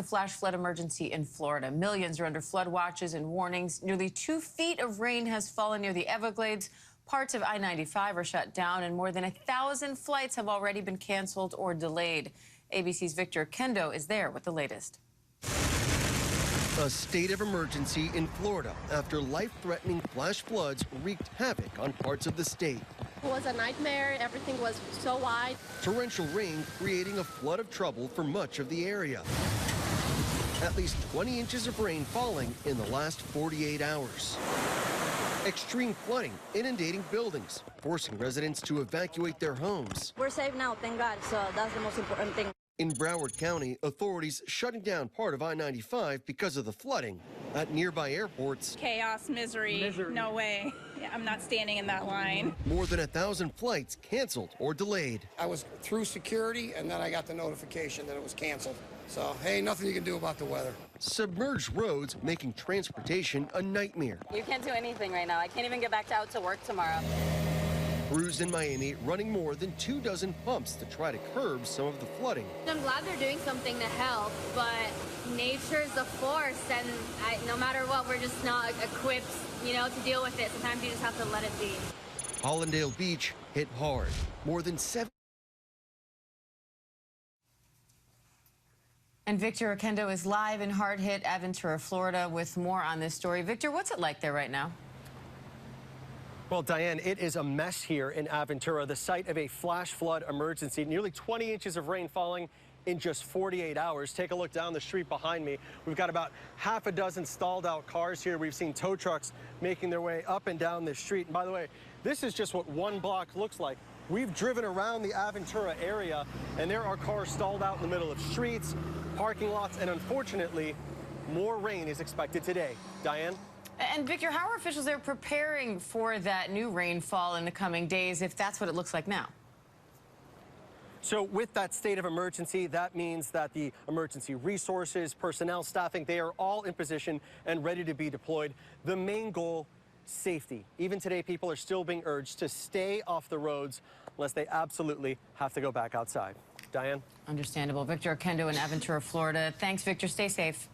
flash flood emergency in Florida. Millions are under flood watches and warnings. Nearly 2 feet of rain has fallen near the Everglades. Parts of I-95 are shut down, and more than 1,000 flights have already been canceled or delayed. ABC's Victor Kendo is there with the latest. A state of emergency in Florida after life-threatening flash floods wreaked havoc on parts of the state. It was a nightmare. Everything was so wide. Torrential rain creating a flood of trouble for much of the area. At least 20 inches of rain falling in the last 48 hours. Extreme flooding inundating buildings, forcing residents to evacuate their homes. We're safe now, thank God, so that's the most important thing. In Broward County, authorities shutting down part of I-95 because of the flooding at nearby airports. Chaos, misery. No way. I'm not standing in that line. More than 1,000 flights canceled or delayed. I was through security, and then I got the notification that it was canceled. So, hey, nothing you can do about the weather. Submerged roads making transportation a nightmare. You can't do anything right now. I can't even get back out to work tomorrow. Crews in Miami running more than 24 pumps to try to curb some of the flooding. I'm glad they're doing something to help, but nature's the force, and no matter what, we're just not equipped, to deal with it. Sometimes you just have to let it be. Hollandale Beach hit hard. More than 7. And Victor Kendo is live in hard-hit Aventura, Florida, with more on this story. Victor, what's it like there right now? Well, Diane, it is a mess here in Aventura, the site of a flash flood emergency. Nearly 20 inches of rain falling in just 48 hours. Take a look down the street behind me. We've got about half a dozen stalled out cars here. We've seen tow trucks making their way up and down this street. And by the way, this is just what one block looks like. We've driven around the Aventura area, and there are cars stalled out in the middle of streets, parking lots, and unfortunately, more rain is expected today. Diane? And Victor, how are officials there preparing for that new rainfall in the coming days, if that's what it looks like now? So with that state of emergency, that means that the emergency resources, personnel, staffing, they are all in position and ready to be deployed. The main goal, safety. Even today, people are still being urged to stay off the roads unless they absolutely have to go back outside. Diane? Understandable. Victor Kendo in Aventura, Florida. Thanks, Victor. Stay safe.